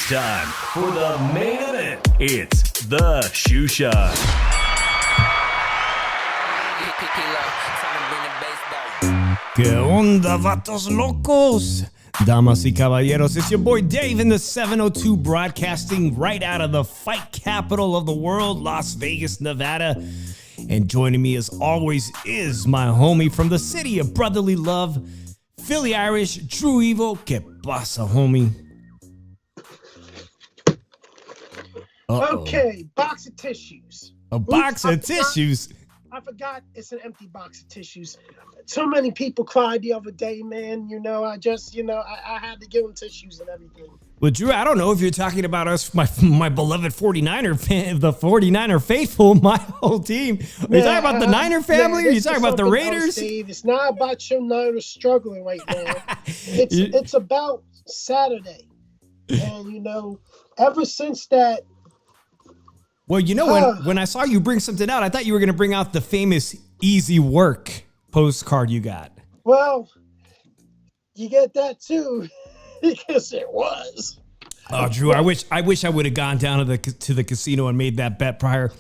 It's time for the main event. It's the Shoe Shot. ¿Qué onda, vatos locos? Damas y caballeros, it's your boy Dave in the 702 broadcasting right out of the fight capital of the world, Las Vegas, Nevada. And joining me as always is my homie from the city of brotherly love, Philly Irish, Drew Evil. ¿Qué pasa, homie? Uh-oh. Okay, box of tissues. A box of tissues? I forgot it's an empty box of tissues. So many people cried the other day, man. I had to give them tissues and everything. Well, Drew, I don't know if you're talking about us, my beloved 49er fan, the 49er faithful, my whole team. Are you talking about the Niner family? Are you talking about the Raiders? Else, Dave. It's not about your Niners struggling right now. It's about Saturday. And, ever since that. Well, when I saw you bring something out, I thought you were going to bring out the famous Easy Work postcard you got. Well, you get that too, because it was. Oh, Drew, I wish I would have gone down to the casino and made that bet prior.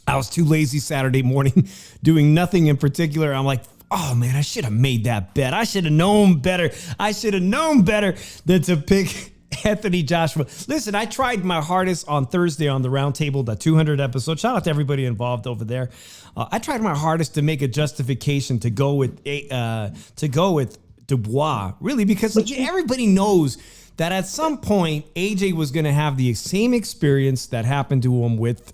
I was too lazy Saturday morning, doing nothing in particular. I'm like, oh man, I should have made that bet. I should have known better. I should have known better than to pick Anthony Joshua. Listen, I tried my hardest on Thursday on the Roundtable, the 200 episode. Shout out to everybody involved over there. I tried my hardest to make a justification to go with Dubois, really, because everybody knows that at some point AJ was going to have the same experience that happened to him with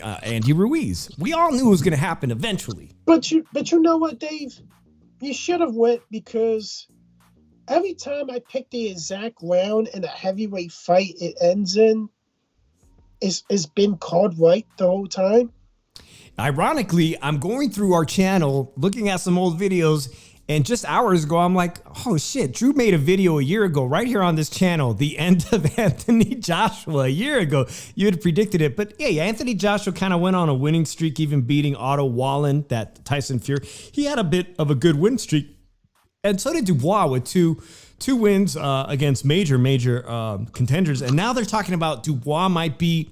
Andy Ruiz. We all knew it was going to happen eventually. But you know what, Dave? You should have went, because every time I pick the exact round in a heavyweight fight it ends in, it's been called right the whole time. Ironically, I'm going through our channel, looking at some old videos, and just hours ago, I'm like, oh shit, Drew made a video a year ago right here on this channel, the end of Anthony Joshua a year ago. You had predicted it, but yeah, Anthony Joshua kind of went on a winning streak, even beating Otto Wallen, that Tyson Fury. He had a bit of a good win streak. And so did Dubois with two wins against major contenders. And now they're talking about Dubois might be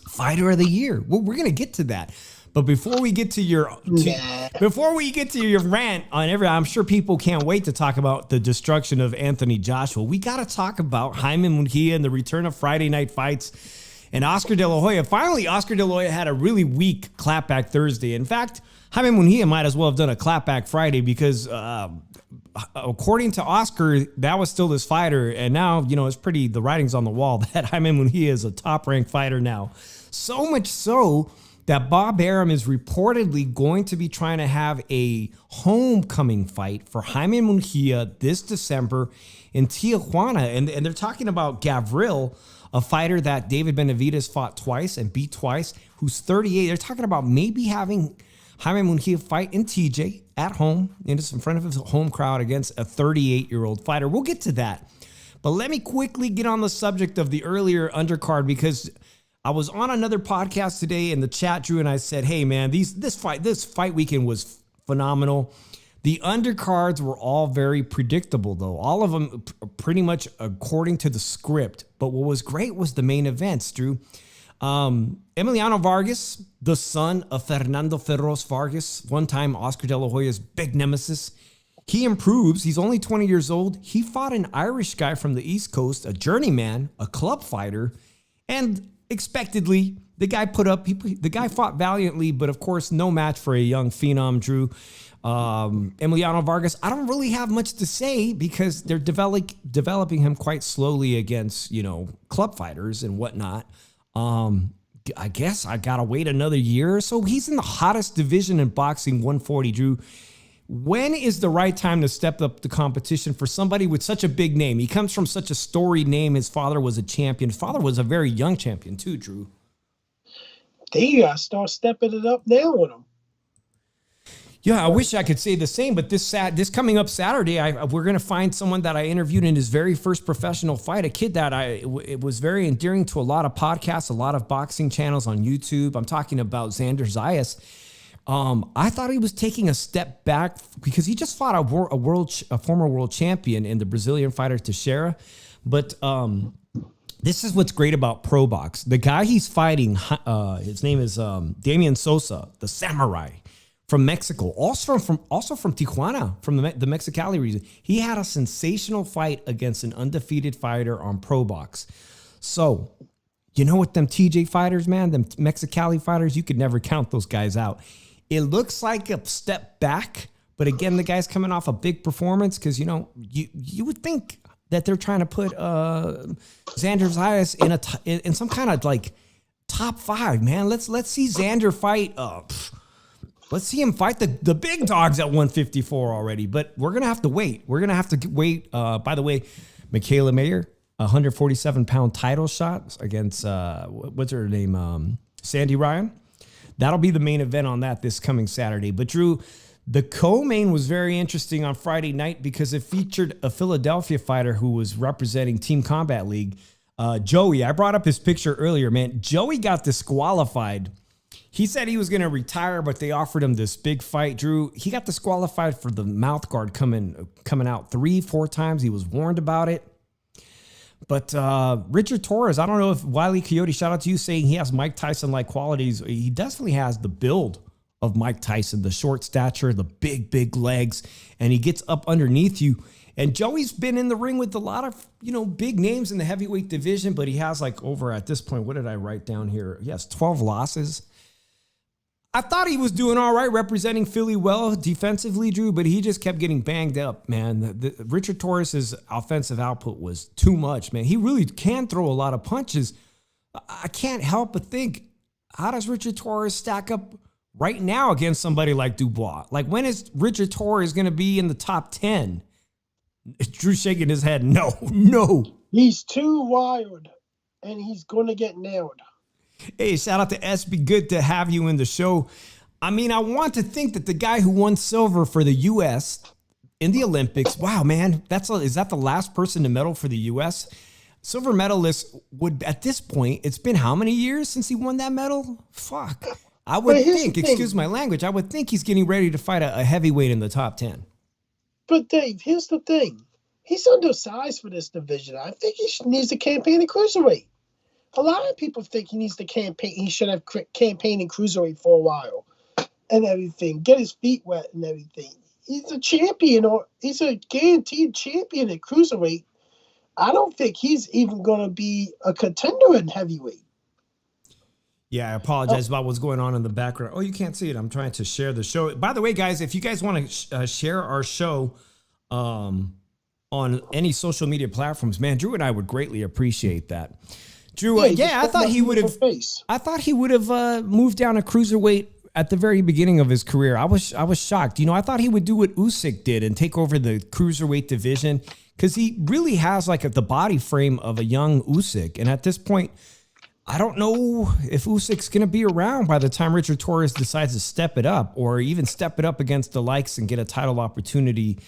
fighter of the year. Well, we're going to get to that. But before we get to your rant on I'm sure people can't wait to talk about the destruction of Anthony Joshua. We got to talk about Jaime Munguia and the return of Friday night fights and Oscar De La Hoya. Finally, Oscar De La Hoya had a really weak clapback Thursday. In fact, Jaime Munguia might as well have done a clapback Friday, because according to Oscar, that was still his fighter. And now, it's the writing's on the wall that Jaime Munguia is a top-ranked fighter now. So much so that Bob Arum is reportedly going to be trying to have a homecoming fight for Jaime Munguia this December in Tijuana. And they're talking about Gavril, a fighter that David Benavidez fought twice and beat twice, who's 38. They're talking about maybe having Jaime Munguia fight in TJ at home, in front of his home crowd against a 38-year-old fighter. We'll get to that. But let me quickly get on the subject of the earlier undercard, because I was on another podcast today in the chat, Drew, and I said, hey, man, this fight weekend was phenomenal. The undercards were all very predictable, though. All of them pretty much according to the script. But what was great was the main events, Drew. Emiliano Vargas, the son of Fernando Ferros Vargas, one-time Oscar De La Hoya's big nemesis. He improves. He's only 20 years old. He fought an Irish guy from the East Coast, a journeyman, a club fighter, and expectedly, the guy fought valiantly, but of course, no match for a young phenom, Drew. Emiliano Vargas, I don't really have much to say, because they're developing him quite slowly against, club fighters and whatnot. I guess I gotta wait another year or so. He's in the hottest division in boxing, 140, Drew. When is the right time to step up the competition for somebody with such a big name? He comes from such a storied name. His father was a champion. His father was a very young champion too, Drew. They gotta start stepping it up now with him. Yeah, I wish I could say the same, but this coming up Saturday, we're going to find someone that I interviewed in his very first professional fight, a kid that it was very endearing to a lot of podcasts, a lot of boxing channels on YouTube. I'm talking about Xander Zayas. I thought he was taking a step back because he just fought a former world champion in the Brazilian fighter Teixeira, but This is what's great about Pro Box. The guy he's fighting, his name is Damian Sosa, the samurai from Mexico, also from Tijuana, from the Mexicali region. He had a sensational fight against an undefeated fighter on Pro Box. So, you know what, them TJ fighters, man, them Mexicali fighters, you could never count those guys out. It looks like a step back, but again, the guy's coming off a big performance because, you know, you would think that they're trying to put Xander Zayas in some kind of like top 5, man. Let's see Xander fight. Let's see him fight the big dogs at 154 already. But we're gonna have to wait. By the way, Michaela Mayer, 147-pound title shot against what's her name, Sandy Ryan. That'll be the main event on that this coming Saturday. But Drew, the co-main was very interesting on Friday night because it featured a Philadelphia fighter who was representing Team Combat League, Joey. I brought up his picture earlier, man. Joey got disqualified. He said he was going to retire, but they offered him this big fight. Drew, he got disqualified for the mouth guard coming out 3-4 times. He was warned about it. But Richard Torres, I don't know if Wile E. Coyote, shout out to you, saying he has Mike Tyson-like qualities. He definitely has the build of Mike Tyson, the short stature, the big legs, and he gets up underneath you. And Joey's been in the ring with a lot of, you know, big names in the heavyweight division, but he has like over at this point, what did I write down here? Yes, 12 losses. I thought he was doing all right representing Philly well defensively, Drew, but he just kept getting banged up, man. Richard Torres' offensive output was too much, man. He really can throw a lot of punches. I can't help but think, how does Richard Torres stack up right now against somebody like Dubois? Like, when is Richard Torres going to be in the top 10? Drew shaking his head. No. He's too wild, and he's going to get nailed. Hey, shout out to SB. Good to have you in the show. I mean, I want to think that the guy who won silver for the U.S. in the Olympics, wow, man, is that the last person to medal for the U.S.? Silver medalist would, at this point, it's been how many years since he won that medal? Fuck. I would think, excuse my language, I would think he's getting ready to fight a heavyweight in the top 10. But Dave, here's the thing. He's undersized for this division. I think he needs to campaign in cruiserweight. A lot of people think he needs to campaign. He should have campaigned in cruiserweight for a while and everything. Get his feet wet and everything. He's a champion, or he's a guaranteed champion at cruiserweight. I don't think he's even going to be a contender in heavyweight. Yeah, I apologize about what's going on in the background. Oh, you can't see it. I'm trying to share the show. By the way, guys, if you guys want to share our show on any social media platforms, man, Drew and I would greatly appreciate that. Drew, I thought he would have. I thought he would have moved down a cruiserweight at the very beginning of his career. I was shocked. You know, I thought he would do what Usyk did and take over the cruiserweight division, because he really has like the body frame of a young Usyk. And at this point, I don't know if Usyk's going to be around by the time Richard Torres decides to step it up, or even step it up against the likes and get a title opportunity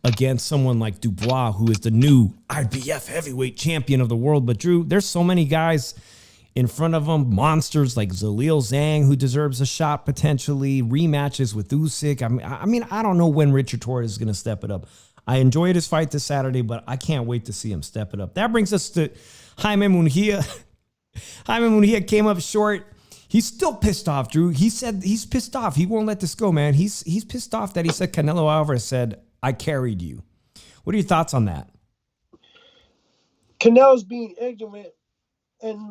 against someone like Dubois, who is the new IBF heavyweight champion of the world. But Drew, there's so many guys in front of him, monsters like Zalil Zhang, who deserves a shot potentially, rematches with Usyk. I mean, I don't know when Richard Torres is going to step it up. I enjoyed his fight this Saturday, but I can't wait to see him step it up. That brings us to Jaime Munguia. Jaime Munguia came up short. He's still pissed off, Drew. He said he's pissed off. He won't let this go, man. He's pissed off that he said Canelo Alvarez said, "I carried you." What are your thoughts on that? Canelo's being ignorant, and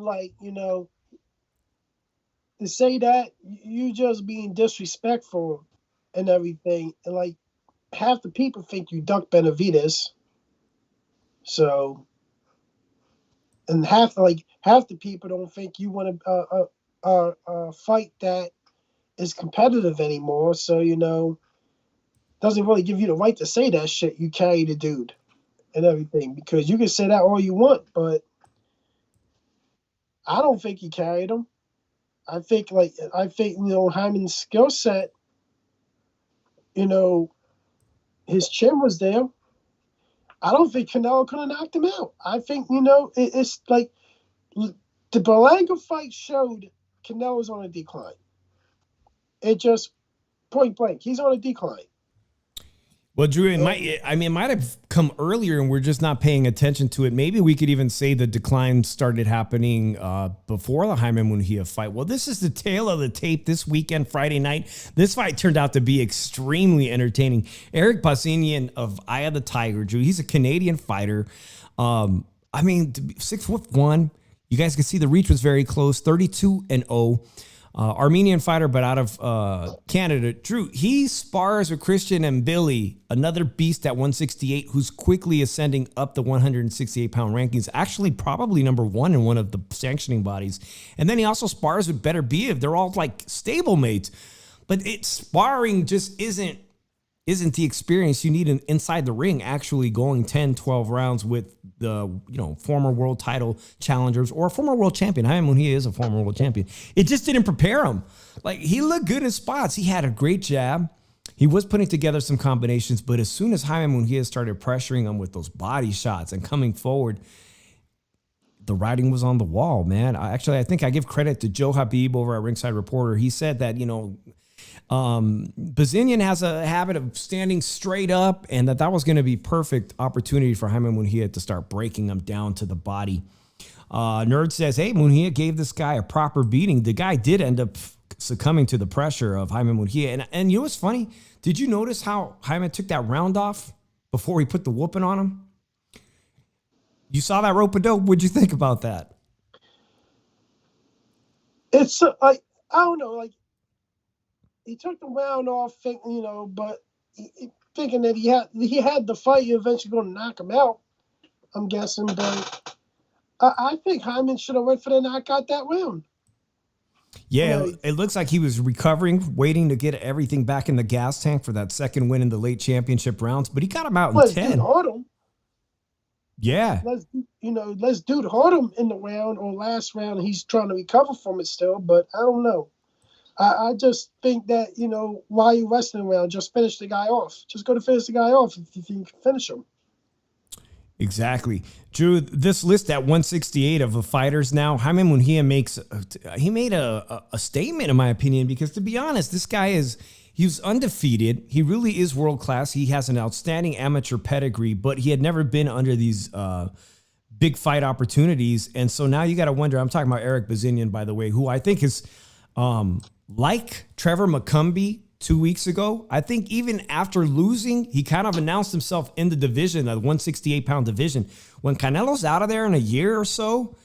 to say that, you just being disrespectful and everything. And half the people think you duck Benavidez. So, and half the people don't think you want a fight that is competitive anymore. So, doesn't really give you the right to say that shit. You carry the dude and everything, because you can say that all you want, but I don't think he carried him. I think Hyman's skill set, his chin was there. I don't think Canelo could have knocked him out. I think, it's like the Berlanga fight showed Canelo's on a decline. It just point blank, he's on a decline. Well, Drew, it might have come earlier and we're just not paying attention to it. Maybe we could even say the decline started happening before the Jaime Munguia fight. Well, this is the tail of the tape this weekend, Friday night. This fight turned out to be extremely entertaining. Eric Bazinian of Eye of the Tiger, Drew, he's a Canadian fighter. 6'1". You guys can see the reach was very close, 32-0. Armenian fighter, but out of Canada. Drew, he spars with Christian and Billy, another beast at 168, who's quickly ascending up the 168-pound rankings, actually probably number one in one of the sanctioning bodies. And then he also spars with Better Biev. They're all like stablemates. But sparring just isn't the experience you need inside the ring, actually going 10, 12 rounds with the former world title challengers or former world champion. Jaime Munguia is a former world champion. It just didn't prepare him. Like, he looked good in spots. He had a great jab. He was putting together some combinations, but as soon as Jaime Munguia started pressuring him with those body shots and coming forward, the writing was on the wall, man. I think I give credit to Joe Habib over at Ringside Reporter. He said that, Bazinian has a habit of standing straight up, and that was going to be perfect opportunity for Jaime Munguia to start breaking him down to the body. Nerd says, hey, Munguia gave this guy a proper beating. The guy did end up succumbing to the pressure of Jaime Munguia. And you know what's funny? Did you notice how Jaime took that round off before he put the whooping on him? You saw that rope-a-dope. What'd you think about that? It's I don't know, he took the round off, but thinking that he had the fight, you're eventually going to knock him out, I'm guessing. But I think Hyman should have went for the knockout that round. Yeah, it looks like he was recovering, waiting to get everything back in the gas tank for that second win in the late championship rounds. But he got him out in 10. Yeah. Let's dude hurt him in the round or last round. He's trying to recover from it still, but I don't know. I just think that, why are you wrestling around? Just finish the guy off. Just go to finish the guy off if you can finish him. Exactly. Drew, this list at 168 of the fighters now, Jaime Munguia made a statement, in my opinion, because to be honest, this guy he's undefeated. He really is world class. He has an outstanding amateur pedigree, but he had never been under these big fight opportunities. And so now you got to wonder, I'm talking about Eric Bazinian, by the way, who I think is like Trevor McCumbee 2 weeks ago. I think even after losing, he kind of announced himself in the division, the 168-pound division. When Canelo's out of there in a year or so,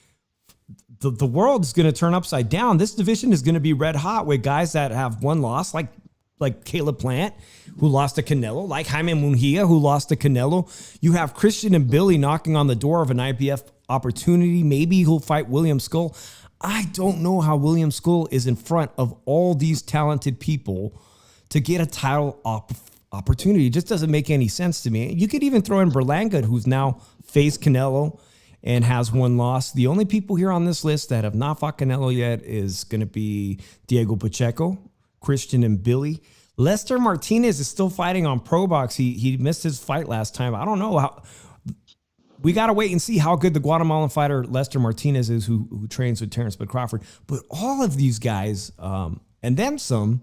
the world is going to turn upside down. This division is going to be red hot with guys that have one loss, like Caleb Plant, who lost to Canelo, like Jaime Munguia, who lost to Canelo. You have Christian and Billy knocking on the door of an IBF opportunity. Maybe he'll fight William Skull. I don't know how William Skull is in front of all these talented people to get a title opportunity. It just doesn't make any sense to me. You could even throw in Berlanga, who's now faced Canelo and has one loss. The only people here on this list that have not fought Canelo yet is going to be Diego Pacheco, Christian, and Billy. Lester Martinez is still fighting on Pro Box. He missed his fight last time. I don't know how. We got to wait and see how good the Guatemalan fighter Lester Martinez is, who trains with Terrence Bud Crawford. But all of these guys, and then some,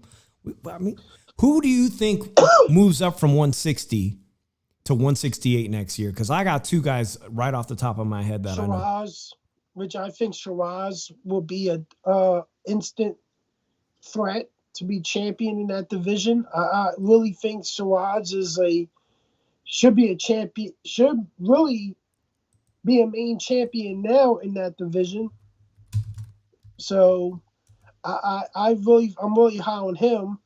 I mean, who do you think moves up from 160 to 168 next year? Because I got two guys right off the top of my head that I know. Which I think Shiraz will be a instant threat to be champion in that division. I really think Shiraz should be a champion, should really be a main champion now in that division. So I'm really high on him.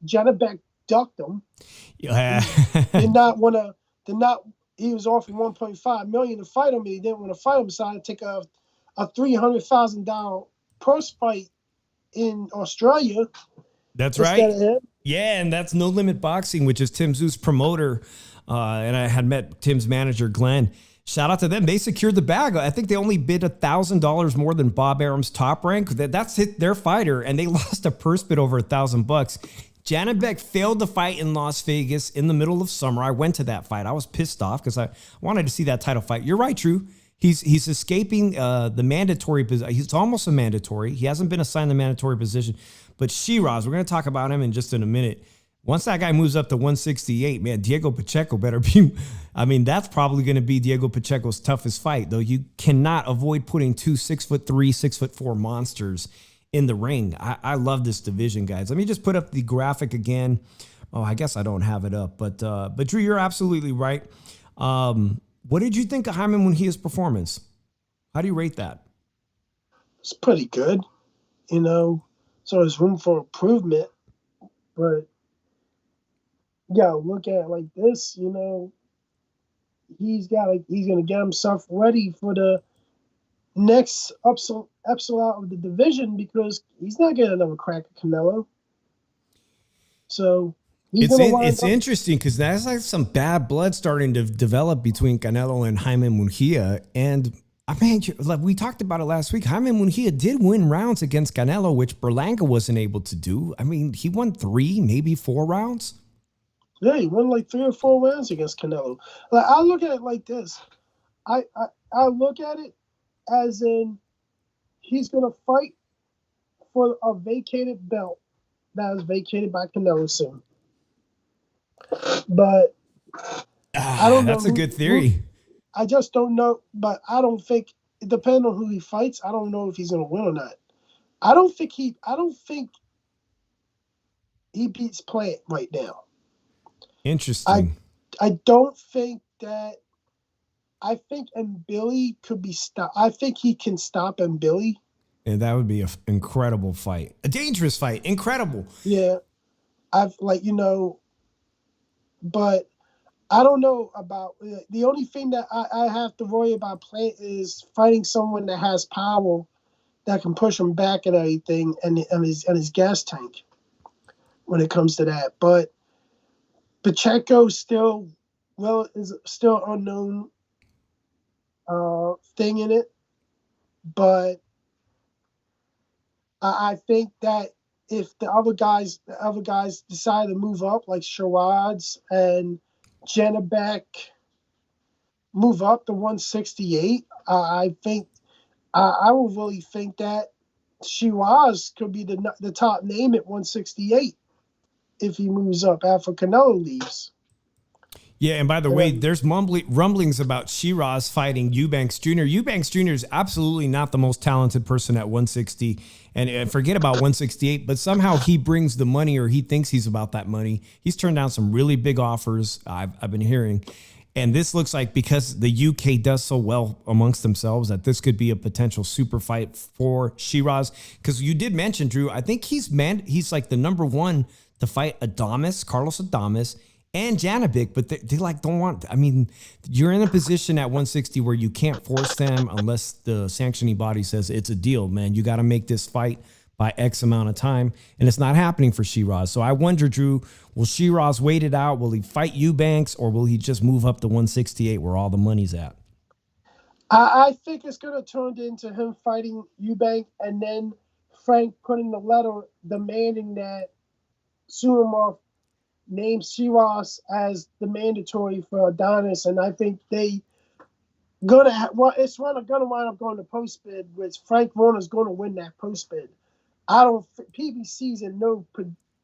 Janabek ducked him. Yeah. He was offering $1.5 million to fight him, and he didn't want to fight him, decided to take a $300,000 purse fight in Australia. That's right. Yeah, and that's No Limit Boxing, which is Tim Zoo's promoter. And I had met Tim's manager, Glenn. Shout out to them. They secured the bag. I think they only bid $1,000 more than Bob Arum's Top Rank. That's hit their fighter, and they lost a purse bid over $1,000. Janabek failed to fight in Las Vegas in the middle of summer. I went to that fight. I was pissed off because I wanted to see that title fight. You're right, Drew. He's escaping the mandatory position. He's almost a mandatory. He hasn't been assigned the mandatory position. But Shiraz, we're going to talk about him in just in a minute. Once that guy moves up to 168, man, Diego Pacheco better be. I mean, that's probably going to be Diego Pacheco's toughest fight, though. You cannot avoid putting two 6'3", 6'4" monsters in the ring. I love this division, guys. Let me just put up the graphic again. Oh, I guess I don't have it up, but Drew, you're absolutely right. What did you think of Jaime Munguia's performance? How do you rate that? It's pretty good, so there's room for improvement, but yeah, look at it like this, he's going to get himself ready for the next epsilon of the division because he's not getting another crack at Canelo. So it's interesting because that's like some bad blood starting to develop between Canelo and Jaime Munguia. And I mean, like we talked about it last week, Jaime Munguia did win rounds against Canelo, which Berlanga wasn't able to do. I mean, he won 3, maybe 4 rounds. Yeah, he won like 3 or 4 rounds against Canelo. Like I look at it like this. I look at it as in he's gonna fight for a vacated belt that is vacated by Canelo soon. But I don't know. That's a good theory. I just don't know, but I don't think, depending on who he fights, I don't know if he's gonna win or not. I don't think he beats Plant right now. Interesting. I don't think that. I think Billy could be stopped. I think he can stop Billy. And that would be an incredible fight, a dangerous fight, incredible. Yeah, but I don't know about the only thing that I have to worry about Plant is fighting someone that has power that can push him back and everything, and his gas tank when it comes to that. But Pacheco is still unknown thing in it, but I think that if the other guys decide to move up, like Shiraz and Janabek, move up to 168, I think I will really think that Shiraz could be the top name at 168 if he moves up after Canelo leaves. Yeah, and by the way, there's rumblings about Shiraz fighting Eubanks Jr. Eubanks Jr. is absolutely not the most talented person at 160, and forget about 168, but somehow he brings the money, or he thinks he's about that money. He's turned down some really big offers, I've been hearing, and this looks like, because the UK does so well amongst themselves, that this could be a potential super fight for Shiraz, because you did mention, Drew, I think he's like the number one to fight Carlos Adames, and Janabek, but they like don't want. I mean, you're in a position at 160 where you can't force them unless the sanctioning body says it's a deal, man. You got to make this fight by X amount of time, and it's not happening for Shiraz. So I wonder, Drew, will Shiraz wait it out? Will he fight Eubanks, or will he just move up to 168 where all the money's at? I think it's going to turn into him fighting Eubank, and then Frank putting the letter demanding that Suleiman named Shiraz as the mandatory for Adonis, and I think it's gonna wind up going to post bid, which Frank Warner's going to win that post bid. PBC's in no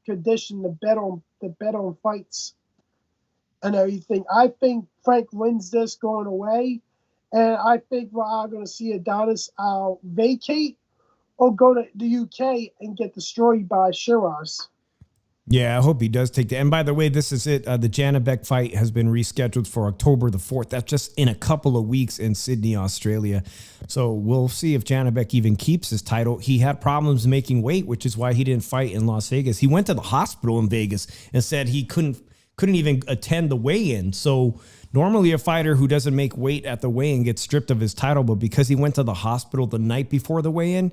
condition to bet on fights and everything. I think Frank wins this going away, and I think we're going to see Adonis vacate or go to the UK and get destroyed by Shiraz. Yeah, I hope he does take that. And by the way, this is it. The Janabek fight has been rescheduled for October the 4th. That's just in a couple of weeks in Sydney, Australia. So we'll see if Janabek even keeps his title. He had problems making weight, which is why he didn't fight in Las Vegas. He went to the hospital in Vegas and said he couldn't even attend the weigh-in. So normally a fighter who doesn't make weight at the weigh-in gets stripped of his title, but because he went to the hospital the night before the weigh-in,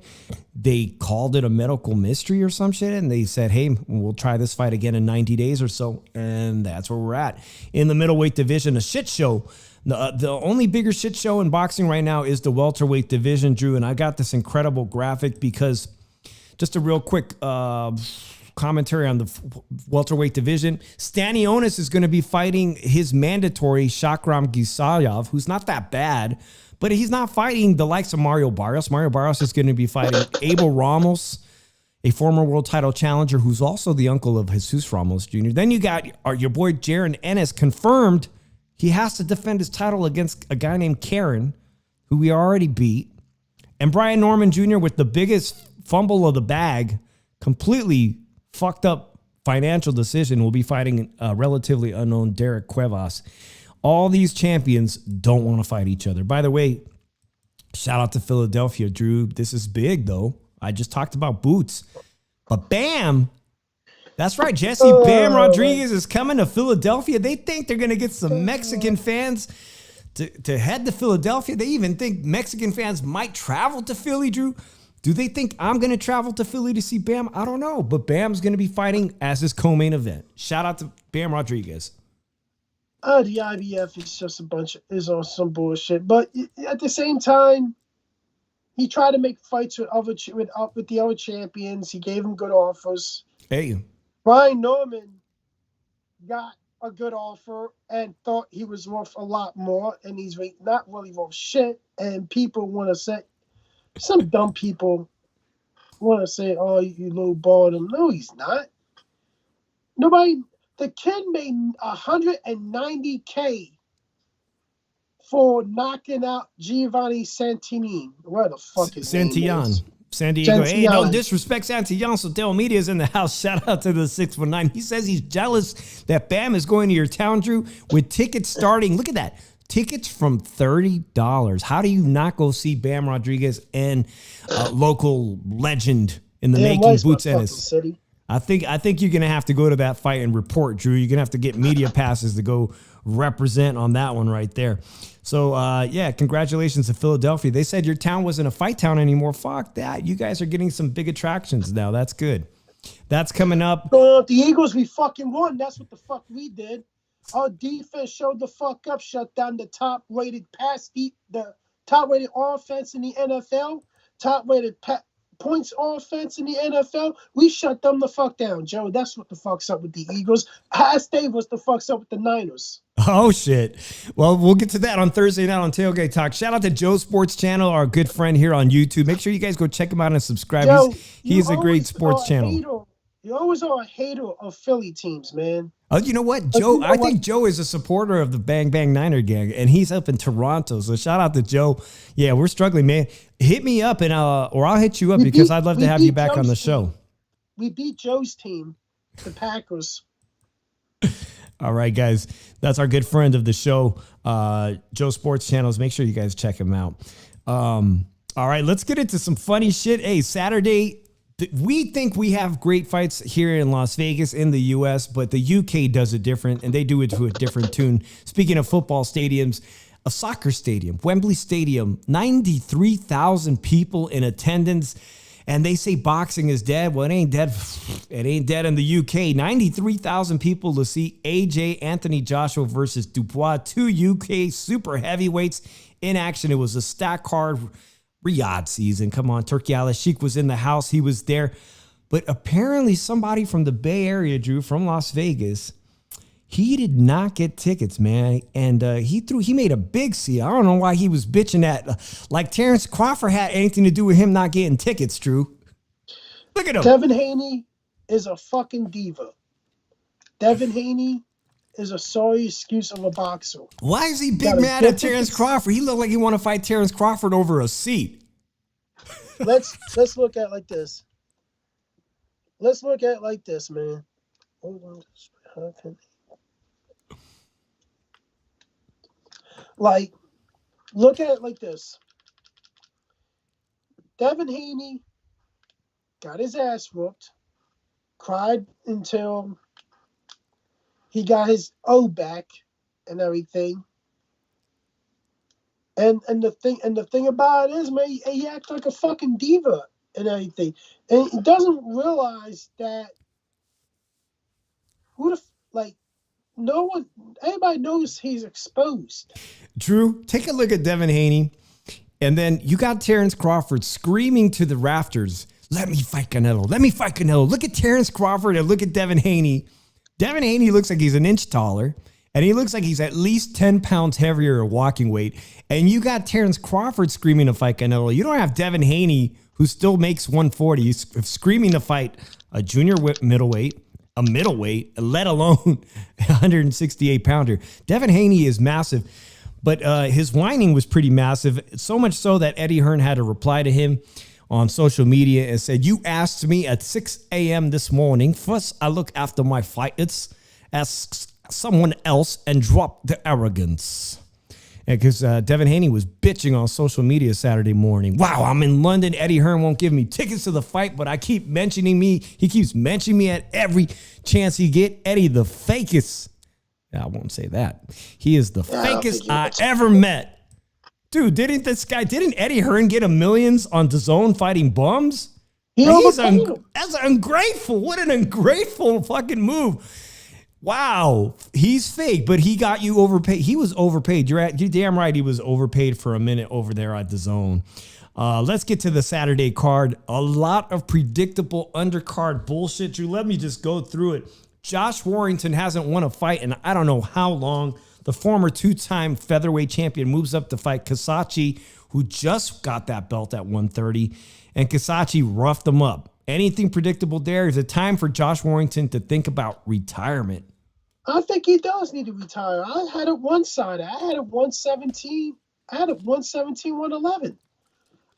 they called it a medical mystery or some shit, and they said, hey, we'll try this fight again in 90 days or so, and that's where we're at. In the middleweight division, a shit show. The only bigger shit show in boxing right now is the welterweight division, Drew, and I got this incredible graphic because just a real quick commentary on the welterweight division. Stanionis is going to be fighting his mandatory Shakram Gisayev, who's not that bad, but he's not fighting the likes of Mario Barrios. Mario Barrios is going to be fighting Abel Ramos. a former world title challenger who's also the uncle of Jesus Ramos Jr. Then you got your boy Jaron Ennis confirmed he has to defend his title against a guy named Karen, who we already beat. And Brian Norman Jr. with the biggest fumble of the bag, completely fucked up financial decision, will be fighting a relatively unknown Derek Cuevas. All these champions don't want to fight each other. By the way, shout out to Philadelphia, Drew. This is big, though. I just talked about Boots. But Bam, that's right, Jesse Bam Rodriguez is coming to Philadelphia. They think they're going to get some Mexican fans to head to Philadelphia. They even think Mexican fans might travel to Philly, Drew. Do they think I'm going to travel to Philly to see Bam? I don't know. But Bam's going to be fighting as his co-main event. Shout out to Bam Rodriguez. The IBF is just is on some bullshit. But at the same time, he tried to make fights with the other champions. He gave them good offers. Hey. Brian Norman got a good offer and thought he was worth a lot more, and he's not really worth shit. And people want to say, some dumb people want to say, "Oh, you lowballed him." No, he's not. Nobody. The kid made $190K for knocking out Giovanni Santini. Where the fuck is Santillan? San Diego. Hey, no disrespect, Santillan. So Del Media's in the house. Shout out to the 619. He says he's jealous that Bam is going to your town, Drew, with tickets starting. Look at that. Tickets from $30. How do you not go see Bam Rodriguez and local legend in the making, Boots Ennis? I think you're going to have to go to that fight and report, Drew. You're going to have to get media passes to go represent on that one right there. So, yeah, congratulations to Philadelphia. They said your town wasn't a fight town anymore. Fuck that. You guys are getting some big attractions now. That's good. That's coming up. The Eagles, we fucking won. That's what the fuck we did. Our defense showed the fuck up, shut down the top-rated the top-rated offense in the NFL, top-rated points offense in the NFL. We shut them the fuck down, Joe. That's what the fuck's up with the Eagles. Ask Dave what's the fuck's up with the Niners. Oh, shit. Well, we'll get to that on Thursday night on Tailgate Talk. Shout out to Joe Sports Channel, our good friend here on YouTube. Make sure you guys go check him out and subscribe. Joe, he's a great sports channel. You always are a hater of Philly teams, man. Oh, you know what, Joe? I think Joe is a supporter of the Bang Bang Niner gang, and he's up in Toronto. So shout out to Joe. Yeah, we're struggling, man. Hit me up, and or I'll hit you up because I'd love to have you back on the show. We beat Joe's team, the Packers. All right, guys. That's our good friend of the show, Joe Sports Channels. Make sure you guys check him out. All right, let's get into some funny shit. Hey, Saturday. We think we have great fights here in Las Vegas in the U.S., but the UK does it different, and they do it to a different tune. Speaking of football stadiums, a soccer stadium, Wembley Stadium, 93,000 people in attendance, and they say boxing is dead. Well, it ain't dead. It ain't dead in the UK. 93,000 people to see AJ Anthony Joshua versus Dubois, two UK super heavyweights in action. It was a stack card. Riyadh season. Come on, Turki Al-Sheikh was in the house. He was there. But apparently somebody from the Bay Area, Drew, from Las Vegas, he did not get tickets, man. And he made a big scene. I don't know why he was bitching at, like Terrence Crawford had anything to do with him not getting tickets, Drew. Look at him. Devin Haney is a fucking diva. Devin Haney is a sorry excuse of a boxer. Why is he big mad at Terrence Crawford? He looked like he want to fight Terrence Crawford over a seat. Let's look at it like this. Let's look at it like this, man. Hold on. Like, look at it like this. Devin Haney got his ass whooped, cried until he got his O back and everything. And the thing about it is, man, he acts like a fucking diva and everything. And he doesn't realize that everybody knows he's exposed. Drew, take a look at Devin Haney. And then you got Terrence Crawford screaming to the rafters, "Let me fight Canelo. Let me fight Canelo." Look at Terrence Crawford and look at Devin Haney. Devin Haney looks like he's an inch taller, and he looks like he's at least 10 pounds heavier walking weight. And you got Terrence Crawford screaming to fight Canelo. You don't have Devin Haney, who still makes 140. He's screaming to fight a junior middleweight, a middleweight, let alone a 168-pounder. Devin Haney is massive, but his whining was pretty massive, so much so that Eddie Hearn had to reply to him on social media and said, "You asked me at 6 a.m. this morning. First, I look after my fights, ask someone else, and drop the arrogance." Because Devin Haney was bitching on social media Saturday morning. "Wow, I'm in London. Eddie Hearn won't give me tickets to the fight, but I keep mentioning me. He keeps mentioning me at every chance he get. Eddie, the fakest." I won't say that. He is the fakest I ever met. Dude, didn't Eddie Hearn get millions on DAZN fighting bums? That's ungrateful. What an ungrateful fucking move. Wow, he's fake, but he got you overpaid. He was overpaid. You're damn right. He was overpaid for a minute over there at DAZN. Let's get to the Saturday card. A lot of predictable undercard bullshit. Drew, let me just go through it. Josh Warrington hasn't won a fight in I don't know how long. The former two-time featherweight champion moves up to fight Kasachi, who just got that belt at 130, and Kasachi roughed him up. Anything predictable there? Is it time for Josh Warrington to think about retirement? I think he does need to retire. I had it one-sided. I had it 117. I had it 117, 111.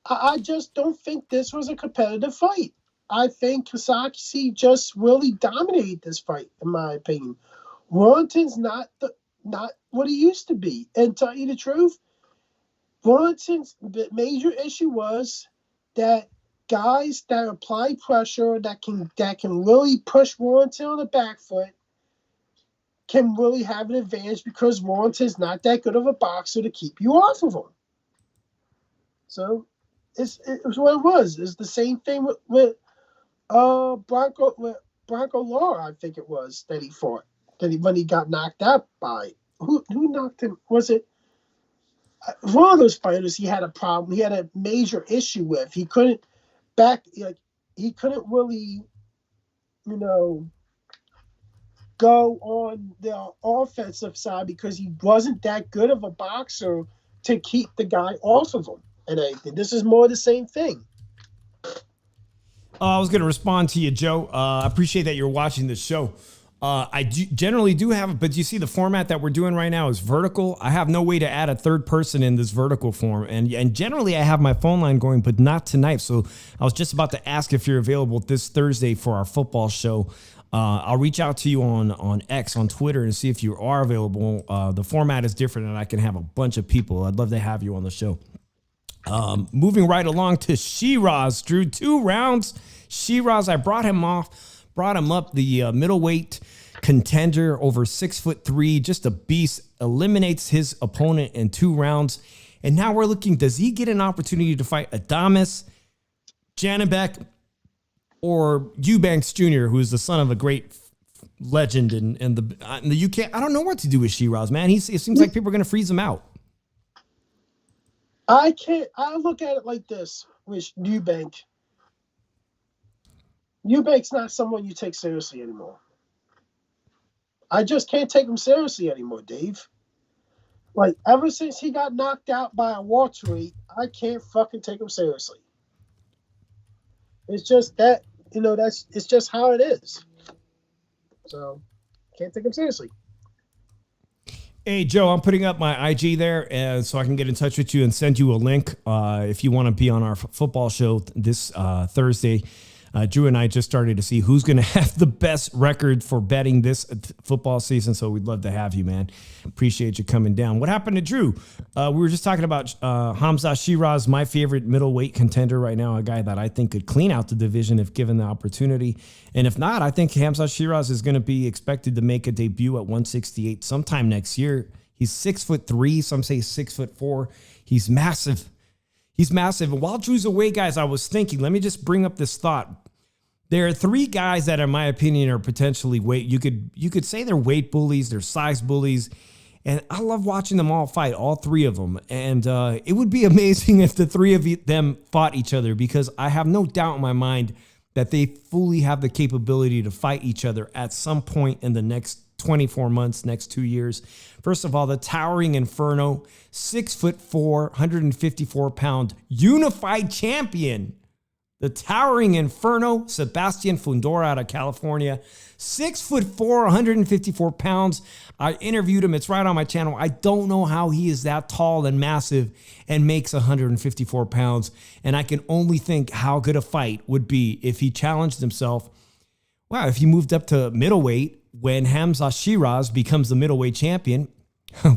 I just don't think this was a competitive fight. I think Kasachi just really dominated this fight, in my opinion. Warrington's not what he used to be. And to tell you the truth, Warrington's major issue was that guys that apply pressure that can really push Warrington on the back foot can really have an advantage because Warrington's not that good of a boxer to keep you off of him. So it was what it was. It's the same thing with Bronco Lara, I think it was, that he fought. When he got knocked out by who knocked him? Was it one of those fighters? He had a problem. He had a major issue with. He couldn't really, go on the offensive side because he wasn't that good of a boxer to keep the guy off of him. And I think this is more the same thing. I was going to respond to you, Joe. I appreciate that you're watching the show. I generally do have, but you see the format that we're doing right now is vertical. I have no way to add a third person in this vertical form. And generally I have my phone line going, but not tonight. So I was just about to ask if you're available this Thursday for our football show. I'll reach out to you on X, on Twitter, and see if you are available. The format is different and I can have a bunch of people. I'd love to have you on the show. Moving right along to Shiraz, Drew, 2 rounds. Shiraz, I brought him up, the middleweight contender, over 6'3", just a beast, eliminates his opponent in 2 rounds. And now we're looking, does he get an opportunity to fight Adames, Janibek, or Eubanks Jr., who is the son of a great legend in the UK? I don't know what to do with Shiraz, man. It seems like people are going to freeze him out. I look at it like this with Eubank. Eubank's not someone you take seriously anymore. I just can't take him seriously anymore, Dave. Like, ever since he got knocked out by a welterweight, I can't fucking take him seriously. It's just that, it's just how it is. So, can't take him seriously. Hey, Joe, I'm putting up my IG there so I can get in touch with you and send you a link if you want to be on our football show this Thursday. Drew and I just started to see who's going to have the best record for betting this football season, so we'd love to have you, man. Appreciate you coming down. What happened to Drew? We were just talking about Hamza Shiraz, my favorite middleweight contender right now, a guy that I think could clean out the division if given the opportunity. And if not, I think Hamza Shiraz is going to be expected to make a debut at 168 sometime next year. He's 6'3", some say 6'4". He's massive. He's massive. And while Drew's away, guys, I was thinking, let me just bring up this thought. There are 3 guys that, in my opinion, are potentially weight. You could say they're weight bullies, they're size bullies, and I love watching them all fight, all 3 of them. And it would be amazing if the 3 of them fought each other, because I have no doubt in my mind that they fully have the capability to fight each other at some point in the next 24 months, next 2 years. First of all, the towering Inferno, 6'4", 154-pound unified champion. The towering inferno, Sebastian Fundora out of California, 6'4", 154 pounds. I interviewed him. It's right on my channel. I don't know how he is that tall and massive and makes 154 pounds. And I can only think how good a fight would be if he challenged himself. Wow, if he moved up to middleweight when Hamza Shiraz becomes the middleweight champion.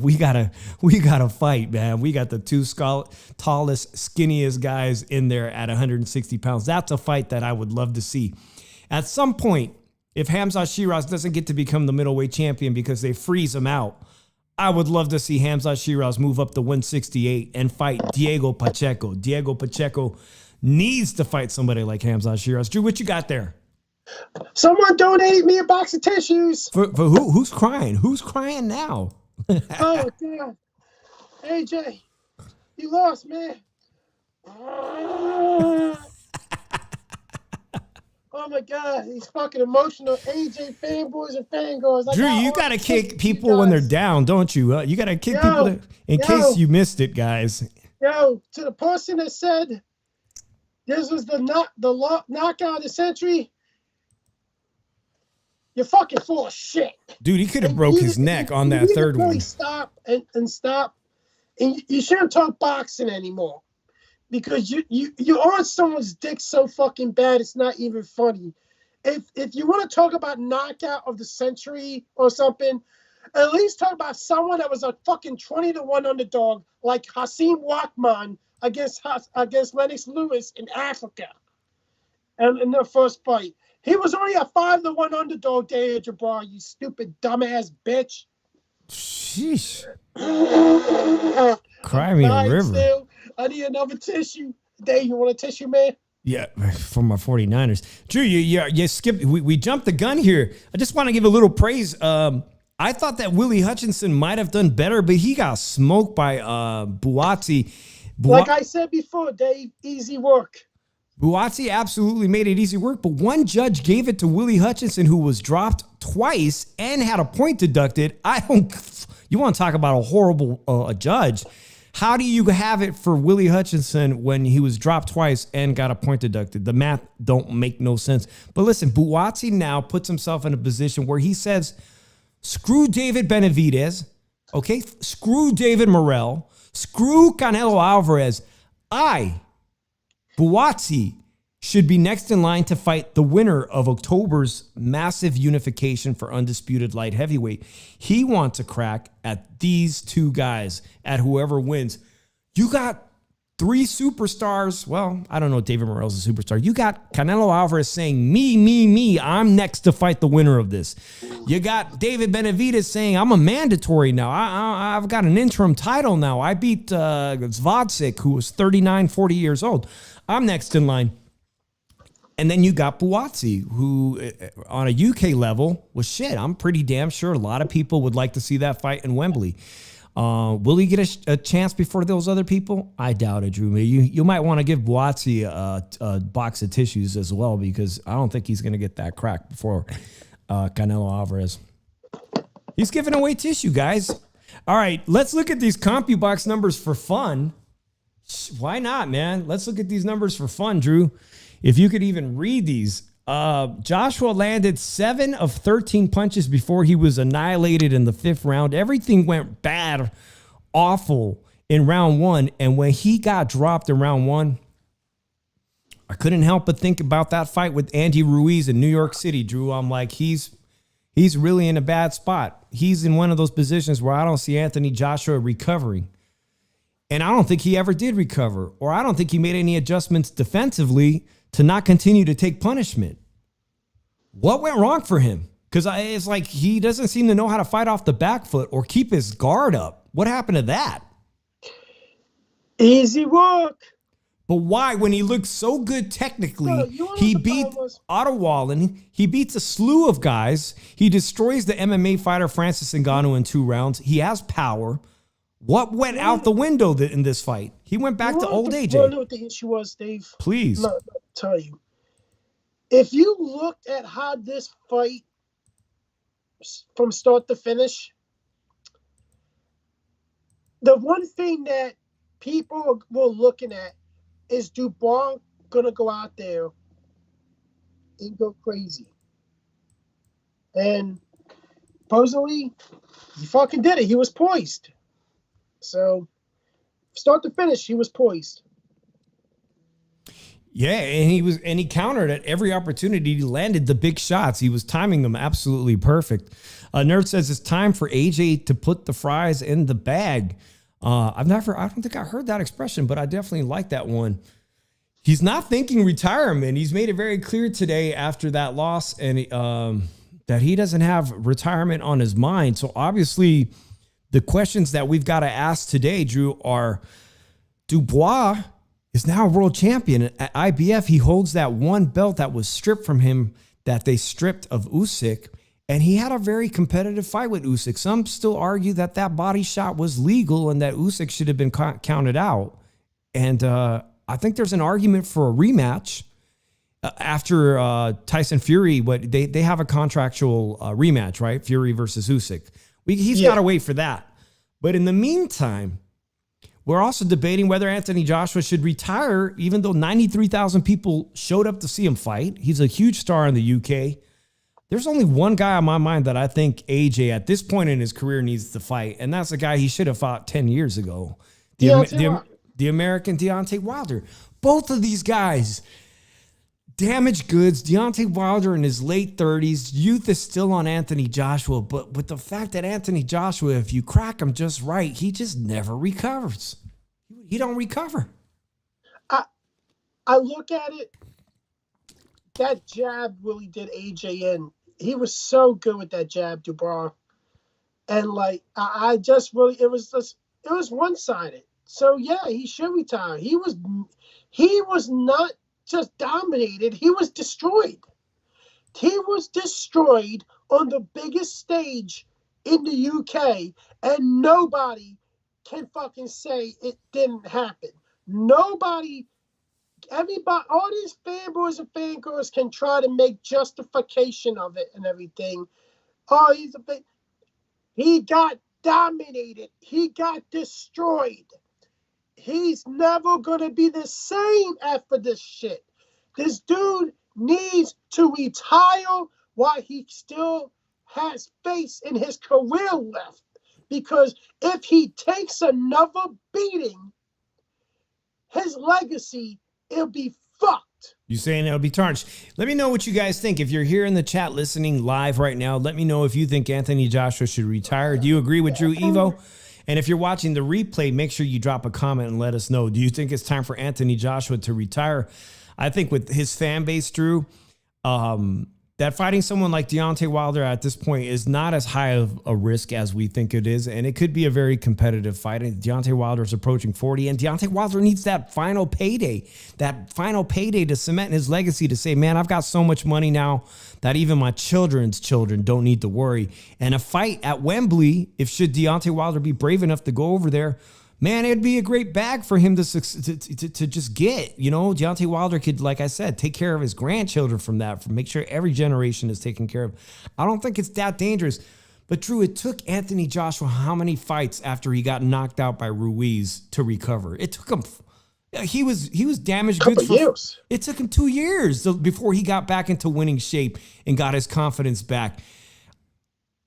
We gotta fight, man. We got the two tallest, skinniest guys in there at 160 pounds. That's a fight that I would love to see. At some point, if Hamza Shiraz doesn't get to become the middleweight champion because they freeze him out, I would love to see Hamza Shiraz move up to 168 and fight Diego Pacheco. Diego Pacheco needs to fight somebody like Hamza Shiraz. Drew, what you got there? Someone donate me a box of tissues. For who? Who's crying? Who's crying now? Oh, God. AJ, you lost, man. Oh, my God. He's fucking emotional. AJ fanboys and fangirls. Drew, you got to kick people when they're down, don't you? You got to kick people in case you missed it, guys. Yo, to the person that said this was the knockout of the century, you're fucking full of shit. Dude, he could have broke his neck on that third one. Stop and stop. And you shouldn't talk boxing anymore. Because you're on someone's dick so fucking bad, it's not even funny. If you want to talk about knockout of the century or something, at least talk about someone that was a fucking 20-1 underdog like Hasim Wakman against Lennox Lewis in Africa. And in their first fight. He was only a 5-1 underdog, Dave Jabbar, you stupid dumbass bitch. Sheesh. Cry me a river. Still. I need another tissue. Dave, you want a tissue, man? Yeah, for my 49ers. Drew, you skipped. We jumped the gun here. I just want to give a little praise. I thought that Willie Hutchinson might have done better, but he got smoked by Buatsi. Like I said before, Dave, easy work. Buatsi absolutely made it easy work, but one judge gave it to Willie Hutchinson, who was dropped twice and had a point deducted. You want to talk about a horrible judge. How do you have it for Willie Hutchinson when he was dropped twice and got a point deducted? The math don't make no sense. But listen, Buatsi now puts himself in a position where he says, screw David Benavidez, okay? Screw David Morrell, screw Canelo Alvarez. Buatsi should be next in line to fight the winner of October's massive unification for undisputed light heavyweight. He wants a crack at these two guys, at whoever wins. You got three superstars. Well, I don't know if David Morrell's a superstar. You got Canelo Alvarez saying, me, I'm next to fight the winner of this. You got David Benavidez saying, I'm a mandatory now. I've got an interim title now. I beat Zvodzik, who was 39, 40 years old. I'm next in line. And then you got Buatsi, who on a UK level was shit. I'm pretty damn sure a lot of people would like to see that fight in Wembley. Will he get a chance before those other people? I doubt it, Drew. You might want to give Buatsi a box of tissues as well, because I don't think he's going to get that crack before Canelo Alvarez. He's giving away tissue, guys. All right, let's look at these CompuBox numbers for fun. Why not, man? Let's look at these numbers for fun, Drew. If you could even read these. Joshua landed 7 of 13 punches before he was annihilated in the 5th round. Everything went bad, awful in round 1. And when he got dropped in round 1, I couldn't help but think about that fight with Andy Ruiz in New York City, Drew. I'm like, he's really in a bad spot. He's in one of those positions where I don't see Anthony Joshua recovering. And I don't think he ever did recover, or I don't think he made any adjustments defensively to not continue to take punishment. What went wrong for him? Because it's like he doesn't seem to know how to fight off the back foot or keep his guard up. What happened to that? Easy work. But why, when he looked so good technically, he beat Ottawall and he beats a slew of guys. He destroys the MMA fighter Francis Ngannou in 2 rounds. He has power. What went out the window in this fight? He went back to old AJ. You know what the issue was, Dave? Please. No, I'll tell you. If you looked at how this fight from start to finish, the one thing that people were looking at is, do gonna go out there and go crazy. And supposedly, he fucking did it. He was poised. So, start to finish, he was poised. Yeah, and he countered at every opportunity. He landed the big shots. He was timing them absolutely perfect. Nerd says it's time for AJ to put the fries in the bag. I don't think I heard that expression, but I definitely like that one. He's not thinking retirement. He's made it very clear today after that loss and that he doesn't have retirement on his mind. So obviously the questions that we've got to ask today, Drew, are Dubois is now a world champion. At IBF, he holds that one belt that was stripped from him that they stripped of Usyk. And he had a very competitive fight with Usyk. Some still argue that that body shot was legal and that Usyk should have been counted out. And I think there's an argument for a rematch after Tyson Fury. They have a contractual rematch, right? Fury versus Usyk. He's got to wait for that. But in the meantime, we're also debating whether Anthony Joshua should retire, even though 93,000 people showed up to see him fight. He's a huge star in the UK. There's only one guy on my mind that I think AJ at this point in his career needs to fight, and that's the guy he should have fought 10 years ago. The American Deontay Wilder. Both of these guys, damaged goods. Deontay Wilder in his late 30s. Youth is still on Anthony Joshua, but with the fact that Anthony Joshua, if you crack him just right, he just never recovers. He don't recover. I look at it, that jab really did AJ in. He was so good with that jab, Dubois. And I just really, it was one-sided. So yeah, he should retire. He was not just dominated, he was destroyed. He was destroyed on the biggest stage in the UK, and nobody can fucking say it didn't happen. Everybody, all these fanboys and fangirls can try to make justification of it and everything. Oh, he got dominated. He got destroyed. He's never going to be the same after this shit. This dude needs to retire while he still has face in his career left. Because if he takes another beating, his legacy, it'll be fucked. You saying it'll be tarnished. Let me know what you guys think. If you're here in the chat listening live right now, let me know if you think Anthony Joshua should retire. Do you agree with Drew Evo? And if you're watching the replay, make sure you drop a comment and let us know. Do you think it's time for Anthony Joshua to retire? I think with his fan base, Drew, that fighting someone like Deontay Wilder at this point is not as high of a risk as we think it is. And it could be a very competitive fight. And Deontay Wilder is approaching 40. And Deontay Wilder needs that final payday to cement his legacy, to say, man, I've got so much money now that even my children's children don't need to worry. And a fight at Wembley, should Deontay Wilder be brave enough to go over there, man, it'd be a great bag for him to just get. You know, Deontay Wilder could, like I said, take care of his grandchildren from that, make sure every generation is taken care of. I don't think it's that dangerous. But Drew, it took Anthony Joshua how many fights after he got knocked out by Ruiz to recover? It took him. He was damaged goods for years. It took him 2 years before he got back into winning shape and got his confidence back.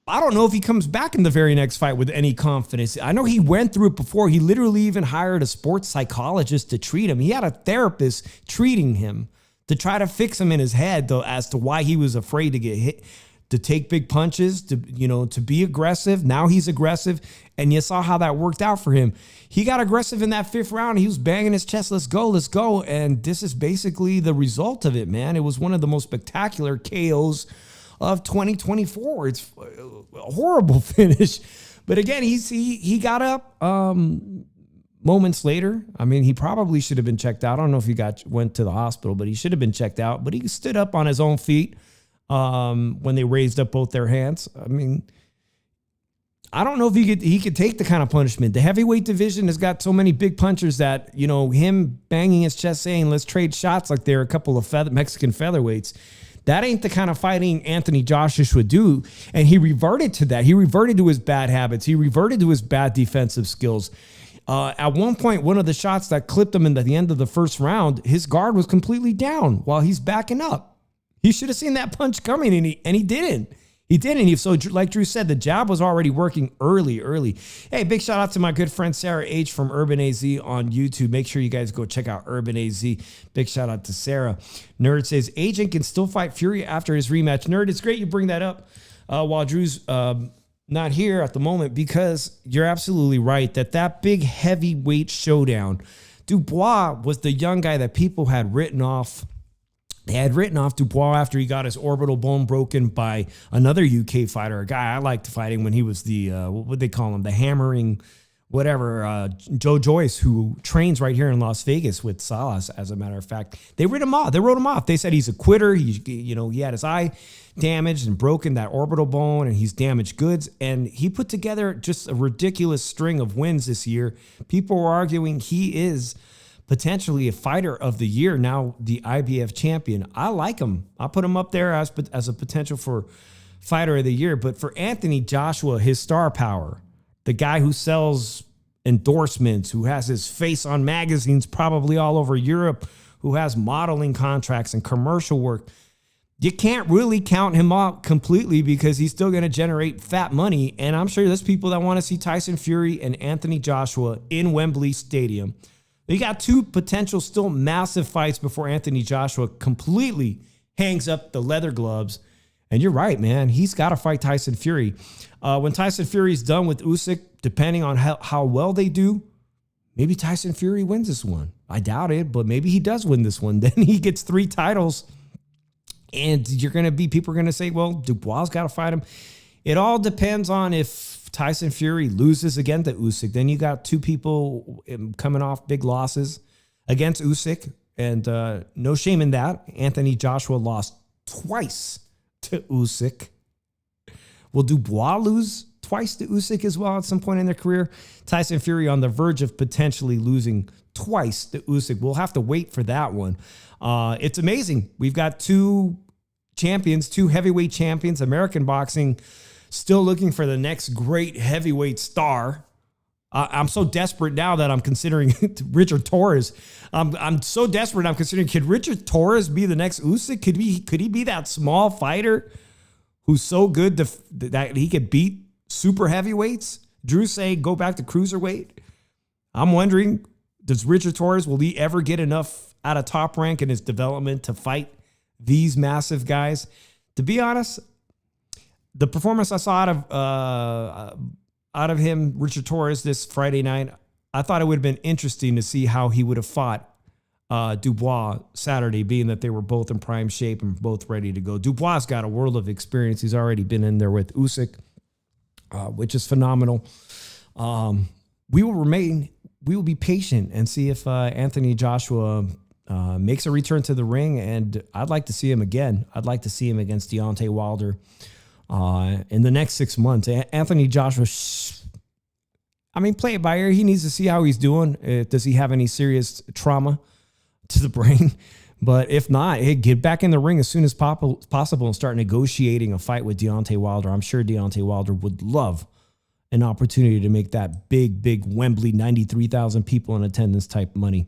I don't know if he comes back in the very next fight with any confidence. I know he went through it before. He literally even hired a sports psychologist to treat him. He had a therapist treating him to try to fix him in his head, though, as to why he was afraid to get hit, to take big punches, to be aggressive. Now he's aggressive, and you saw how that worked out for him. He got aggressive in that 5th round. He was banging his chest, let's go. And this is basically the result of it, man. It was one of the most spectacular KOs of 2024. It's a horrible finish. But again, he got up moments later. I mean, he probably should have been checked out. I don't know if he went to the hospital, but he should have been checked out. But he stood up on his own feet when they raised up both their hands. I mean, I don't know if he could take the kind of punishment. The heavyweight division has got so many big punchers that, him banging his chest saying, let's trade shots like they're a couple of Mexican featherweights. That ain't the kind of fighting Anthony Joshua would do. And he reverted to that. He reverted to his bad habits. He reverted to his bad defensive skills. At one point, one of the shots that clipped him at the end of the first round, his guard was completely down while he's backing up. He should have seen that punch coming, and he didn't. He didn't. So like Drew said, the jab was already working early. Hey, big shout out to my good friend Sarah H from Urban AZ on YouTube. Make sure you guys go check out Urban AZ. Big shout out to Sarah. Nerd says, Agent can still fight Fury after his rematch. Nerd, it's great you bring that up while Drew's not here at the moment, because you're absolutely right that big heavyweight showdown, Dubois was the young guy that people had written off. They had written off Dubois after he got his orbital bone broken by another UK fighter, a guy I liked fighting when he was the, what would they call him? The hammering, whatever, Joe Joyce, who trains right here in Las Vegas with Salas, as a matter of fact. They wrote him off. They said he's a quitter. He had his eye damaged and broken, that orbital bone, and he's damaged goods. And he put together just a ridiculous string of wins this year. People were arguing he is potentially a fighter of the year, now the IBF champion. I like him. I put him up there as a potential for fighter of the year. But for Anthony Joshua, his star power, the guy who sells endorsements, who has his face on magazines probably all over Europe, who has modeling contracts and commercial work, you can't really count him out completely because he's still going to generate fat money. And I'm sure there's people that want to see Tyson Fury and Anthony Joshua in Wembley Stadium. You got two potential still massive fights before Anthony Joshua completely hangs up the leather gloves. And you're right, man. He's got to fight Tyson Fury. When Tyson Fury's done with Usyk, depending on how well they do, maybe Tyson Fury wins this one. I doubt it, but maybe he does win this one. Then he gets 3 titles. And people are going to say, well, Dubois got to fight him. It all depends on if Tyson Fury loses again to Usyk. Then you got 2 people coming off big losses against Usyk. And no shame in that. Anthony Joshua lost twice to Usyk. Will Dubois lose twice to Usyk as well at some point in their career? Tyson Fury on the verge of potentially losing twice to Usyk. We'll have to wait for that one. It's amazing. We've got 2 champions, 2 heavyweight champions, American boxing, still looking for the next great heavyweight star. I'm so desperate now that I'm considering Richard Torres. I'm so desperate. I'm considering, could Richard Torres be the next Usyk? Could he be that small fighter who's so good that he could beat super heavyweights? Drew say go back to cruiserweight. I'm wondering, does Richard Torres, will he ever get enough out of Top Rank in his development to fight these massive guys? To be honest, the performance I saw out of him, Richard Torres, this Friday night, I thought it would have been interesting to see how he would have fought Dubois Saturday, being that they were both in prime shape and both ready to go. Dubois got a world of experience. He's already been in there with Usyk, which is phenomenal. We will be patient and see if Anthony Joshua makes a return to the ring, and I'd like to see him again. I'd like to see him against Deontay Wilder in the next 6 months. Anthony Joshua, play it by ear. He needs to see how he's doing. Does he have any serious trauma to the brain? But if not, get back in the ring as soon as possible and start negotiating a fight with Deontay Wilder. I'm sure Deontay Wilder would love an opportunity to make that big Wembley, 93,000 people in attendance type money.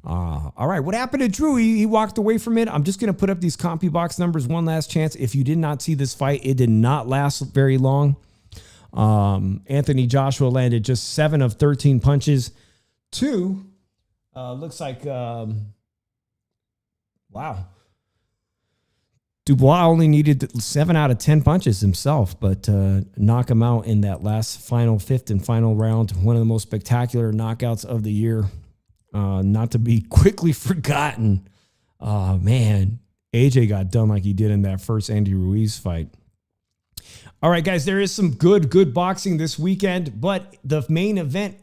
All right, what happened to Drew? He walked away from it. I'm just going to put up these CompuBox numbers one last chance. If you did not see this fight, it did not last very long. Anthony Joshua landed just 7 of 13 punches. 2, looks like, wow. Dubois only needed 7 out of 10 punches himself, but knock him out in that last final 5th and final round. One of the most spectacular knockouts of the year. Not to be quickly forgotten. Man, AJ got done like he did in that first Andy Ruiz fight. All right, guys, there is some good boxing this weekend, but the main event,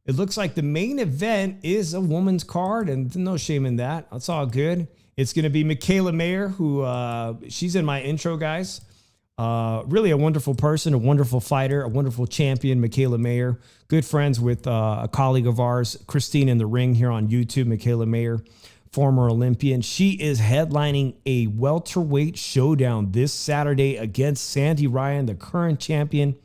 it looks like the main event is a woman's card, and no shame in that. That's all good. It's going to be Michaela Mayer, who she's in my intro, guys. Really a wonderful person, a wonderful fighter, a wonderful champion, Michaela Mayer. Good friends with a colleague of ours, Christine in the Ring here on YouTube, Michaela Mayer, former Olympian. She is headlining a welterweight showdown this Saturday against Sandy Ryan, the current champion.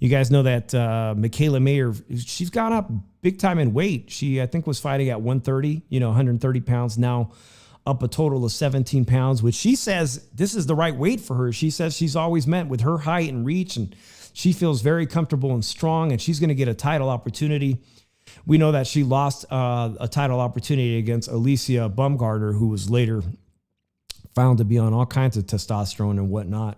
You guys know that Michaela Mayer, she's gone up big time in weight. She, I think, was fighting at 130, 130 pounds, now up a total of 17 pounds, which she says this is the right weight for her. She says she's always meant with her height and reach, and she feels very comfortable and strong, and she's going to get a title opportunity. We know that she lost a title opportunity against Alicia Baumgartner, who was later found to be on all kinds of testosterone and whatnot.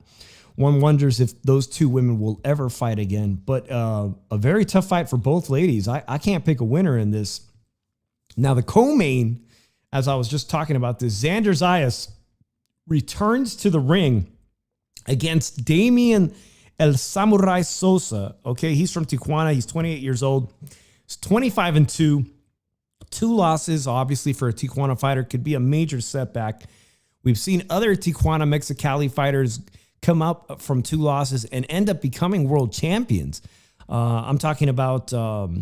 One wonders if those two women will ever fight again. But a very tough fight for both ladies. I can't pick a winner in this. Now, the co-main, as I was just talking about this, Xander Zayas returns to the ring against Damian El Samurai Sosa. Okay, he's from Tijuana. He's 28 years old. He's 25-2. 2 losses, obviously, for a Tijuana fighter could be a major setback. We've seen other Tijuana Mexicali fighters come up from 2 losses and end up becoming world champions. I'm talking about at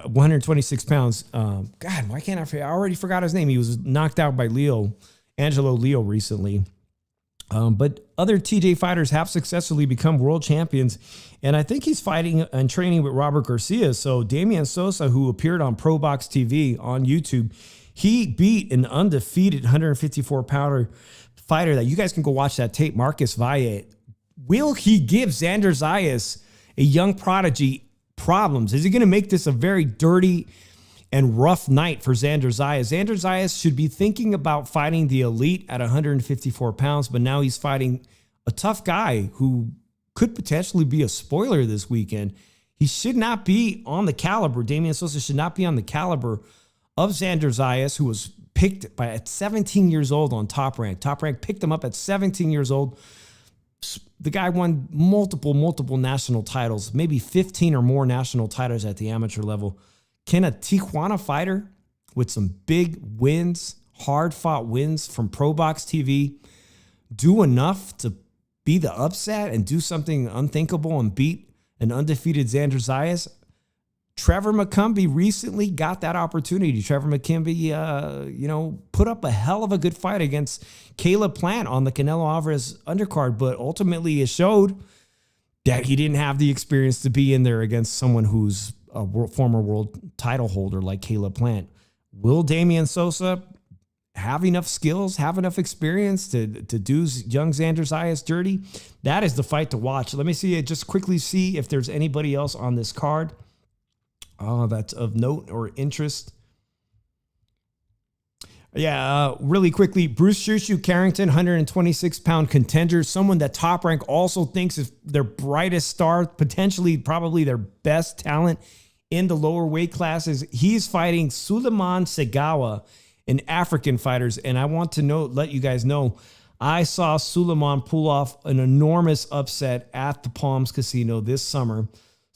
126 pounds. God, why can't I forget? I already forgot his name. He was knocked out by Angelo Leo recently. But other TJ fighters have successfully become world champions. And I think he's fighting and training with Robert Garcia. So Damian Sosa, who appeared on Pro Box TV on YouTube, he beat an undefeated 154-pounder fighter that you guys can go watch that tape, Marcus Valle. Will he give Xander Zayas, a young prodigy, problems? Is he going to make this a very dirty and rough night for Xander Zayas? Xander Zayas should be thinking about fighting the elite at 154 pounds, but now he's fighting a tough guy who could potentially be a spoiler this weekend. He should not be on the caliber. Damian Sosa should not be on the caliber of Xander Zayas, who was picked at 17 years old on Top Rank. Top Rank picked him up at 17 years old. The guy won multiple national titles, maybe 15 or more national titles at the amateur level. Can a Tijuana fighter with some big wins, hard-fought wins from Pro Box TV, do enough to be the upset and do something unthinkable and beat an undefeated Xander Zayas? Trevor McCumbee recently got that opportunity. Trevor McCumbee, put up a hell of a good fight against Caleb Plant on the Canelo Alvarez undercard, but ultimately it showed that he didn't have the experience to be in there against someone who's a former world title holder like Caleb Plant. Will Damian Sosa have enough skills, have enough experience to do young Xander Zayas dirty? That is the fight to watch. Let me just quickly see if there's anybody else on this card that's of note or interest. Yeah, really quickly, Bruce Shushu Carrington, 126-pound contender, someone that Top Rank also thinks is their brightest star, potentially probably their best talent in the lower weight classes. He's fighting Suleiman Segawa, an African fighter, and I want to let you guys know, I saw Suleiman pull off an enormous upset at the Palms Casino this summer.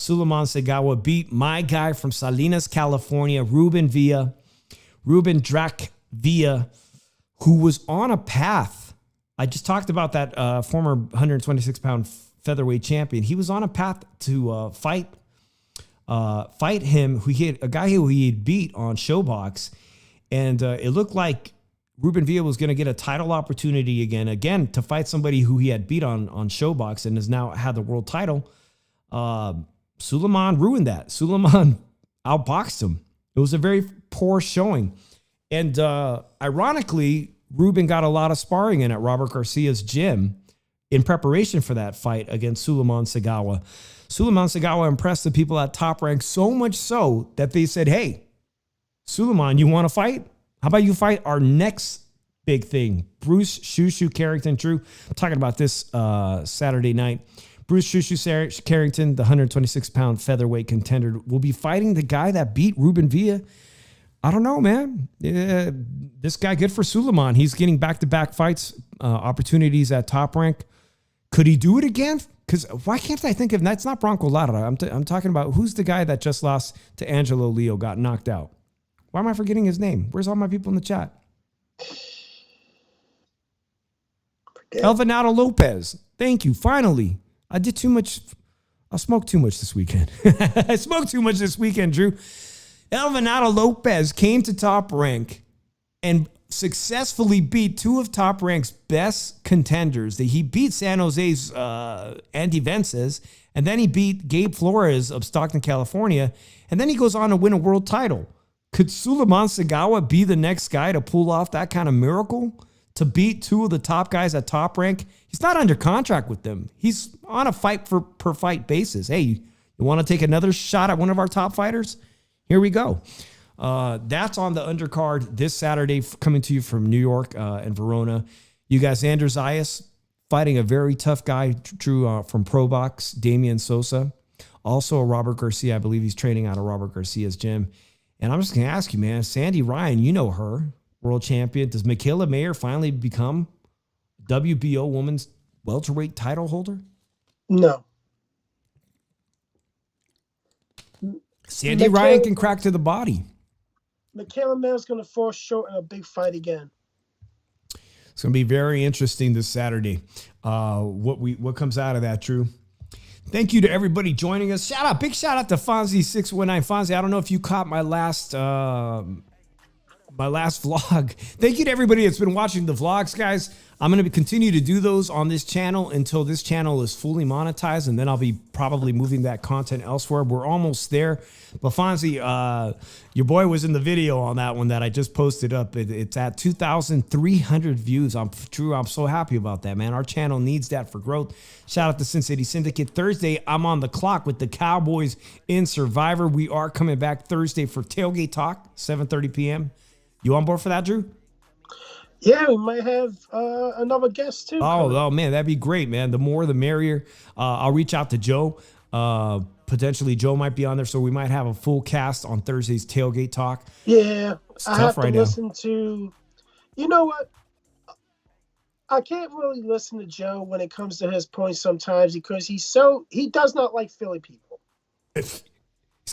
Suleiman Segawa beat my guy from Salinas, California, Ruben Drac Villa, who was on a path. I just talked about that former 126-pound featherweight champion. He was on a path to fight him, a guy who he had beat on Showbox. And it looked like Ruben Villa was going to get a title opportunity again to fight somebody who he had beat on Showbox and has now had the world title. Suleiman ruined that. Suleiman outboxed him. It was a very poor showing. And ironically, Ruben got a lot of sparring in at Robert Garcia's gym in preparation for that fight against Suleiman Segawa. Suleiman Segawa impressed the people at Top Rank so much so that they said, hey, Suleiman, you want to fight? How about you fight our next big thing? Bruce Shushu Carrington. Drew, I'm talking about this Saturday night. Bruce Shushu Carrington, the 126-pound featherweight contender, will be fighting the guy that beat Ruben Villa. I don't know, man. This guy, good for Suleiman. He's getting back-to-back fights, opportunities at Top Rank. Could he do it again? Because why can't I think of that's not Bronco Lara. I'm talking about who's the guy that just lost to Angelo Leo, got knocked out. Why am I forgetting his name? Where's all my people in the chat? Elvinato Lopez. Thank you. Finally. I did too much. I smoked too much this weekend. I smoked too much this weekend, Drew. Elvinato Lopez came to Top Rank and successfully beat two of Top Rank's best contenders. He beat San Jose's Andy Vences, and then he beat Gabe Flores of Stockton, California, and then he goes on to win a world title. Could Suleiman Sagawa be the next guy to pull off that kind of miracle? To beat two of the top guys at Top Rank? He's not under contract with them. He's on a fight per fight basis. Hey, you want to take another shot at one of our top fighters? Here we go. That's on the undercard this Saturday, coming to you from New York and Verona. You guys, Anders Zayas fighting a very tough guy, Drew, from Pro Box, Damian Sosa. Also a Robert Garcia. I believe he's training out of Robert Garcia's gym. And I'm just going to ask you, man, Sandy Ryan, you know her, world champion. Does Michaela Mayer finally become WBO women's welterweight title holder? No. Sandy Ryan can crack to the body. Michaela Mayer's going to fall short in a big fight again. It's going to be very interesting this Saturday. What comes out of that, Drew? Thank you to everybody joining us. Big shout out to Fonzie619. Fonzie, I don't know if you caught my last vlog. Thank you to everybody that's been watching the vlogs, guys. I'm going to continue to do those on this channel until this channel is fully monetized, and then I'll be probably moving that content elsewhere. We're almost there. But Fonzie, your boy was in the video on that one that I just posted up. It's at 2,300 views. I'm so happy about that, man. Our channel needs that for growth. Shout out to Sin City Syndicate. Thursday, I'm on the clock with the Cowboys in Survivor. We are coming back Thursday for Tailgate Talk, 7:30 p.m. You on board for that, Drew? Yeah, we might have another guest too. Oh, man, that'd be great, man. The more, the merrier. I'll reach out to Joe. Potentially, Joe might be on there, so we might have a full cast on Thursday's Tailgate Talk. Yeah, it's I tough have to right now. listen to. You know what? I can't really listen to Joe when it comes to his points sometimes because he does not like Philly people. He's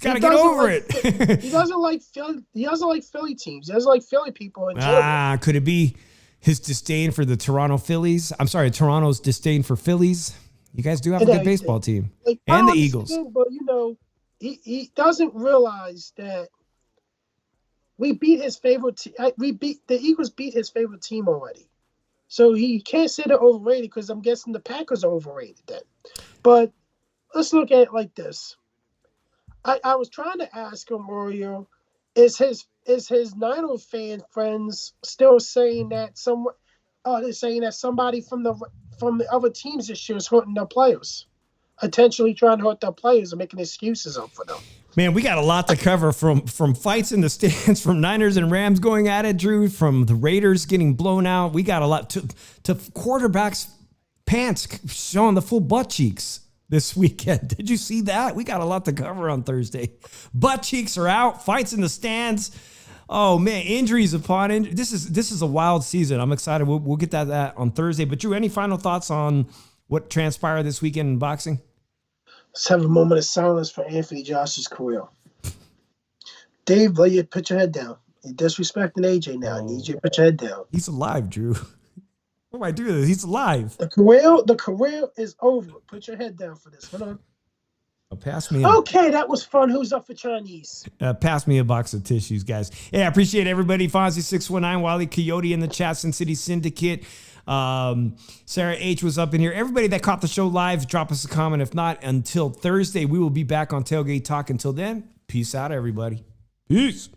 got to get over it. He doesn't like Philly. He doesn't like Philly teams. He doesn't like Philly people in general. Could it be his disdain for the Toronto Phillies? I'm sorry, Toronto's disdain for Phillies. You guys do have a good baseball team, and the Eagles. But he doesn't realize that we beat his favorite. The Eagles beat his favorite team already, so he can't say they're overrated because I'm guessing the Packers are overrated then. But let's look at it like this. I was trying to ask him earlier, is his Niner fan friends still saying that they're saying that somebody from the other teams this year is hurting their players, intentionally trying to hurt their players and making excuses up for them. Man, we got a lot to cover from fights in the stands, from Niners and Rams going at it, Drew, from the Raiders getting blown out. We got a lot to quarterbacks' pants showing the full butt cheeks this weekend. Did you see that? We got a lot to cover on Thursday. Butt cheeks are out. Fights in the stands. Oh man, injuries upon injury. This is a wild season. I'm excited. We'll get that on Thursday. But Drew, any final thoughts on what transpired this weekend in boxing? Let's have a moment of silence for Anthony Josh's career. Dave, put your head down. You're disrespecting AJ now. I need you to put your head down. He's alive, Drew. What do I do? He's alive. The career is over. Put your head down for this. Hold on. Pass me. Okay, that was fun. Who's up for Chinese? Pass me a box of tissues, guys. Hey, I appreciate everybody. Fonzie619, Wally Coyote in the chat, Sin City Syndicate. Sarah H was up in here. Everybody that caught the show live, drop us a comment. If not, until Thursday, we will be back on Tailgate Talk. Until then, peace out, everybody. Peace.